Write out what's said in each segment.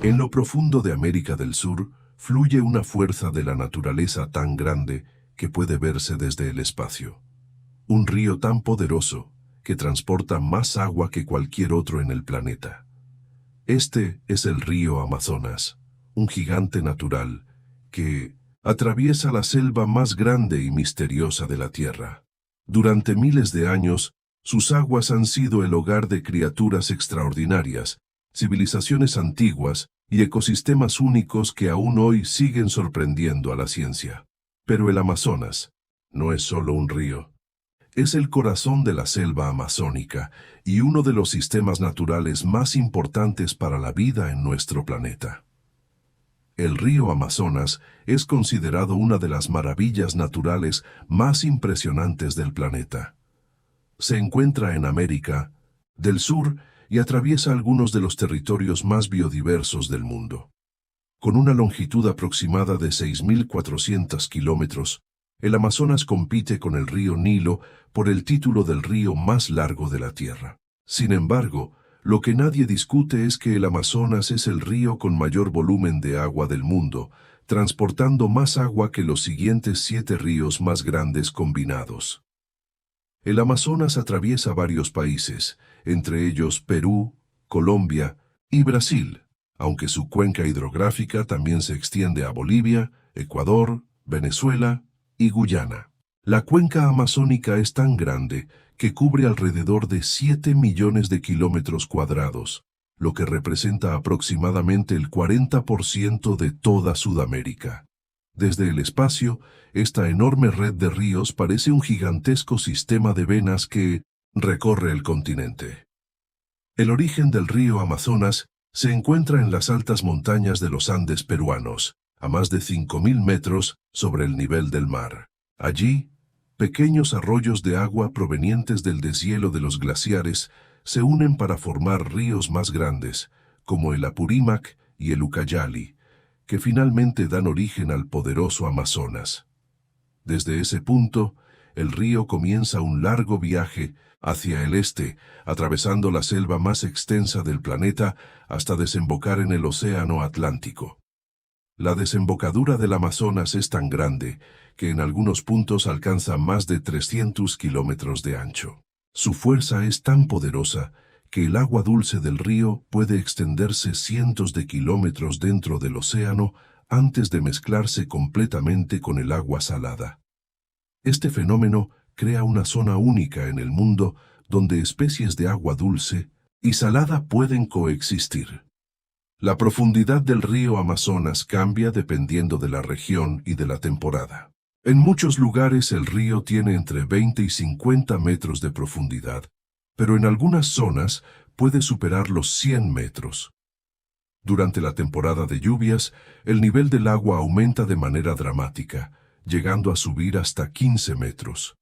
En lo profundo de América del Sur fluye una fuerza de la naturaleza tan grande que puede verse desde el espacio. Un río tan poderoso que transporta más agua que cualquier otro en el planeta. Este es el río Amazonas, un gigante natural que atraviesa la selva más grande y misteriosa de la Tierra. Durante miles de años, sus aguas han sido el hogar de criaturas extraordinarias, civilizaciones antiguas y ecosistemas únicos que aún hoy siguen sorprendiendo a la ciencia. Pero el Amazonas no es solo un río. Es el corazón de la selva amazónica y uno de los sistemas naturales más importantes para la vida en nuestro planeta. El río Amazonas es considerado una de las maravillas naturales más impresionantes del planeta. Se encuentra en América del Sur y atraviesa algunos de los territorios más biodiversos del mundo. Con una longitud aproximada de 6.400 kilómetros, el Amazonas compite con el río Nilo por el título del río más largo de la Tierra. Sin embargo, lo que nadie discute es que el Amazonas es el río con mayor volumen de agua del mundo, transportando más agua que los siguientes 7 ríos más grandes combinados. El Amazonas atraviesa varios países, entre ellos Perú, Colombia y Brasil, aunque su cuenca hidrográfica también se extiende a Bolivia, Ecuador, Venezuela y Guyana. La cuenca amazónica es tan grande que cubre alrededor de 7 millones de kilómetros cuadrados, lo que representa aproximadamente el 40% de toda Sudamérica. Desde el espacio, esta enorme red de ríos parece un gigantesco sistema de venas que recorre el continente. El origen del río Amazonas se encuentra en las altas montañas de los Andes peruanos, a más de 5.000 metros sobre el nivel del mar. Allí, pequeños arroyos de agua provenientes del deshielo de los glaciares se unen para formar ríos más grandes, como el Apurímac y el Ucayali, que finalmente dan origen al poderoso Amazonas. Desde ese punto, el río comienza un largo viaje hacia el este, atravesando la selva más extensa del planeta hasta desembocar en el Océano Atlántico. La desembocadura del Amazonas es tan grande que en algunos puntos alcanza más de 300 kilómetros de ancho. Su fuerza es tan poderosa que el agua dulce del río puede extenderse cientos de kilómetros dentro del océano antes de mezclarse completamente con el agua salada. Este fenómeno crea una zona única en el mundo donde especies de agua dulce y salada pueden coexistir. La profundidad del río Amazonas cambia dependiendo de la región y de la temporada. En muchos lugares el río tiene entre 20 y 50 metros de profundidad, pero en algunas zonas puede superar los 100 metros. Durante la temporada de lluvias, el nivel del agua aumenta de manera dramática, llegando a subir hasta 15 metros.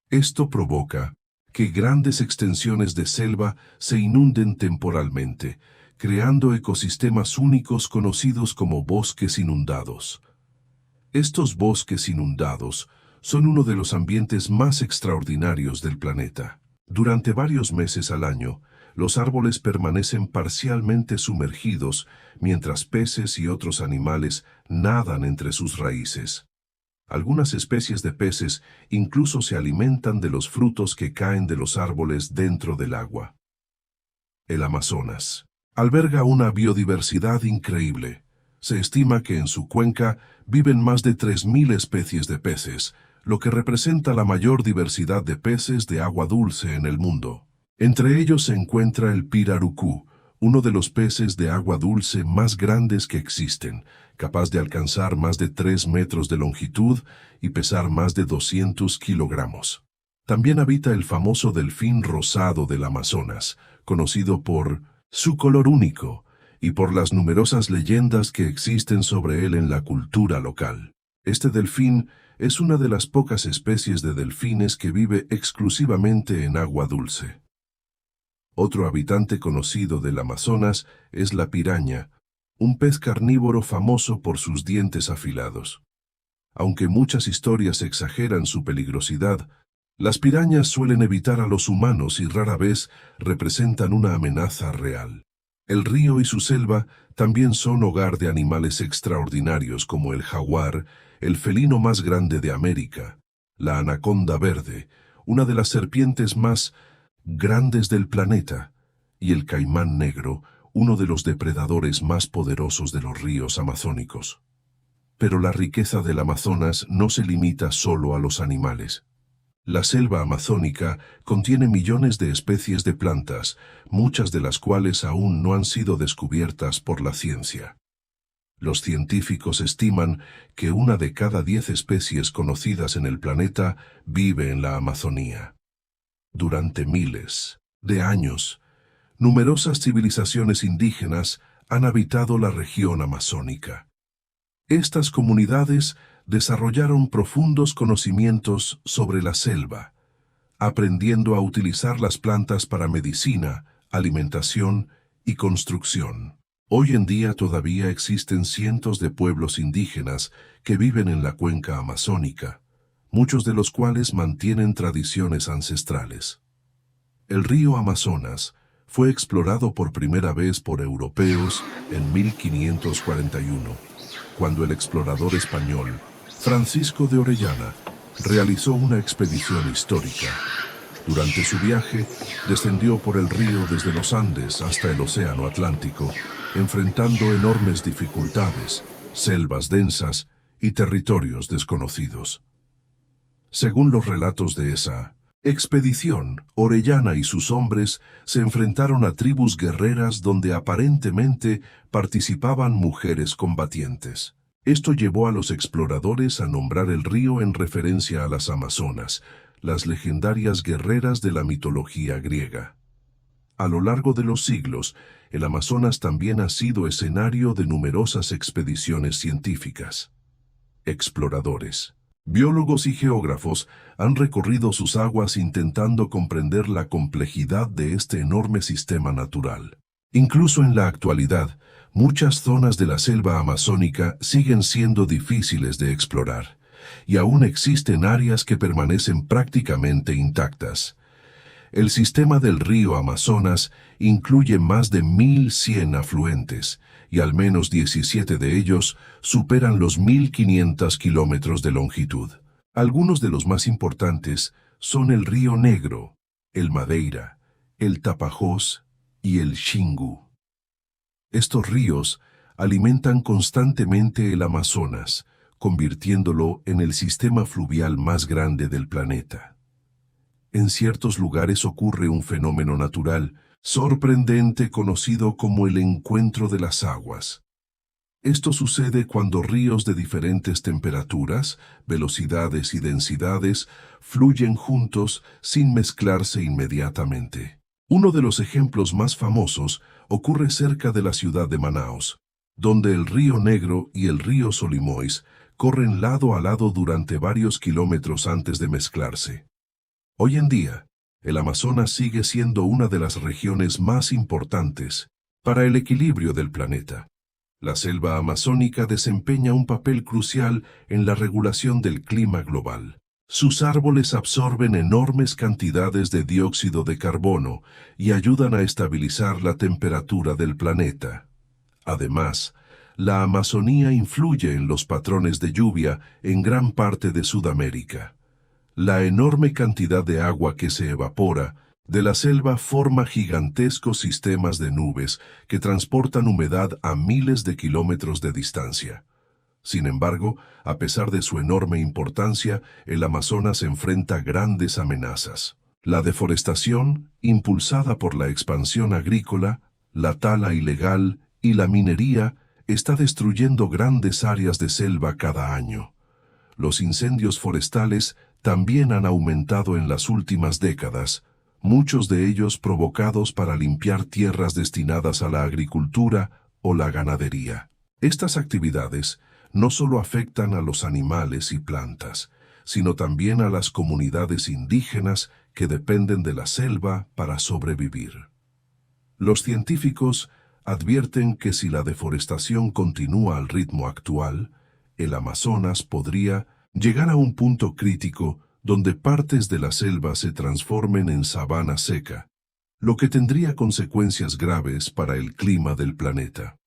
Esto provoca que grandes extensiones de selva se inunden temporalmente, creando ecosistemas únicos conocidos como bosques inundados. Estos bosques inundados son uno de los ambientes más extraordinarios del planeta. Durante varios meses al año, los árboles permanecen parcialmente sumergidos, mientras peces y otros animales nadan entre sus raíces. Algunas especies de peces incluso se alimentan de los frutos que caen de los árboles dentro del agua. El Amazonas alberga una biodiversidad increíble. Se estima que en su cuenca viven más de 3.000 especies de peces, lo que representa la mayor diversidad de peces de agua dulce en el mundo. Entre ellos se encuentra el pirarucú, uno de los peces de agua dulce más grandes que existen, capaz de alcanzar más de 3 metros de longitud y pesar más de 200 kilogramos. También habita el famoso delfín rosado del Amazonas, conocido por su color único y por las numerosas leyendas que existen sobre él en la cultura local. Este delfín es una de las pocas especies de delfines que vive exclusivamente en agua dulce. Otro habitante conocido del Amazonas es la piraña, un pez carnívoro famoso por sus dientes afilados. Aunque muchas historias exageran su peligrosidad, las pirañas suelen evitar a los humanos y rara vez representan una amenaza real. El río y su selva también son hogar de animales extraordinarios como el jaguar, el felino más grande de América, la anaconda verde, una de las serpientes más grandes del planeta, y el caimán negro, uno de los depredadores más poderosos de los ríos amazónicos. Pero la riqueza del Amazonas no se limita solo a los animales. La selva amazónica contiene millones de especies de plantas, muchas de las cuales aún no han sido descubiertas por la ciencia. Los científicos estiman que 1 de cada 10 especies conocidas en el planeta vive en la Amazonía. Durante miles de años, numerosas civilizaciones indígenas han habitado la región amazónica. Estas comunidades desarrollaron profundos conocimientos sobre la selva, aprendiendo a utilizar las plantas para medicina, alimentación y construcción. Hoy en día todavía existen cientos de pueblos indígenas que viven en la cuenca amazónica, muchos de los cuales mantienen tradiciones ancestrales. El río Amazonas fue explorado por primera vez por europeos en 1541, cuando el explorador español Francisco de Orellana realizó una expedición histórica. Durante su viaje, descendió por el río desde los Andes hasta el Océano Atlántico, enfrentando enormes dificultades, selvas densas y territorios desconocidos. Según los relatos de esa expedición, Orellana y sus hombres se enfrentaron a tribus guerreras donde aparentemente participaban mujeres combatientes. Esto llevó a los exploradores a nombrar el río en referencia a las Amazonas, las legendarias guerreras de la mitología griega. A lo largo de los siglos, el Amazonas también ha sido escenario de numerosas expediciones científicas. Exploradores, biólogos y geógrafos han recorrido sus aguas intentando comprender la complejidad de este enorme sistema natural. Incluso en la actualidad, muchas zonas de la selva amazónica siguen siendo difíciles de explorar, y aún existen áreas que permanecen prácticamente intactas. El sistema del río Amazonas incluye más de 1.100 afluentes, y al menos 17 de ellos superan los 1.500 kilómetros de longitud. Algunos de los más importantes son el Río Negro, el Madeira, el Tapajós y el Xingu. Estos ríos alimentan constantemente el Amazonas, convirtiéndolo en el sistema fluvial más grande del planeta. En ciertos lugares ocurre un fenómeno natural sorprendente conocido como el encuentro de las aguas. Esto sucede cuando ríos de diferentes temperaturas, velocidades y densidades fluyen juntos sin mezclarse inmediatamente. Uno de los ejemplos más famosos ocurre cerca de la ciudad de Manaos, donde el río Negro y el río Solimois corren lado a lado durante varios kilómetros antes de mezclarse. Hoy en día, el Amazonas sigue siendo una de las regiones más importantes para el equilibrio del planeta. La selva amazónica desempeña un papel crucial en la regulación del clima global. Sus árboles absorben enormes cantidades de dióxido de carbono y ayudan a estabilizar la temperatura del planeta. Además, la Amazonía influye en los patrones de lluvia en gran parte de Sudamérica. La enorme cantidad de agua que se evapora de la selva forma gigantescos sistemas de nubes que transportan humedad a miles de kilómetros de distancia. Sin embargo, a pesar de su enorme importancia, el Amazonas enfrenta grandes amenazas. La deforestación, impulsada por la expansión agrícola, la tala ilegal y la minería, está destruyendo grandes áreas de selva cada año. Los incendios forestales también han aumentado en las últimas décadas, muchos de ellos provocados para limpiar tierras destinadas a la agricultura o la ganadería. Estas actividades no solo afectan a los animales y plantas, sino también a las comunidades indígenas que dependen de la selva para sobrevivir. Los científicos advierten que si la deforestación continúa al ritmo actual, el Amazonas podría llegar a un punto crítico donde partes de la selva se transformen en sabana seca, lo que tendría consecuencias graves para el clima del planeta.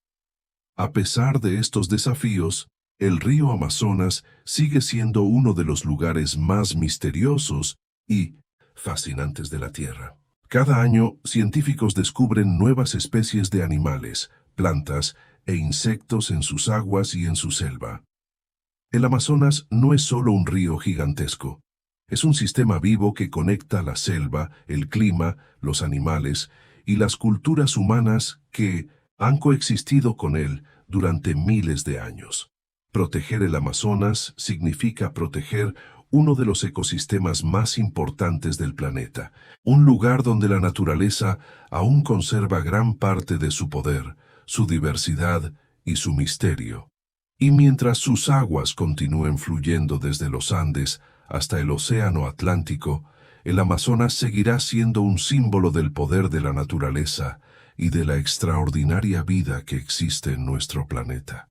A pesar de estos desafíos, el río Amazonas sigue siendo uno de los lugares más misteriosos y fascinantes de la Tierra. Cada año, científicos descubren nuevas especies de animales, plantas e insectos en sus aguas y en su selva. El Amazonas no es solo un río gigantesco. Es un sistema vivo que conecta la selva, el clima, los animales y las culturas humanas que han coexistido con él durante miles de años. Proteger el Amazonas significa proteger uno de los ecosistemas más importantes del planeta, un lugar donde la naturaleza aún conserva gran parte de su poder, su diversidad y su misterio. Y mientras sus aguas continúen fluyendo desde los Andes hasta el Océano Atlántico, el Amazonas seguirá siendo un símbolo del poder de la naturaleza y de la extraordinaria vida que existe en nuestro planeta.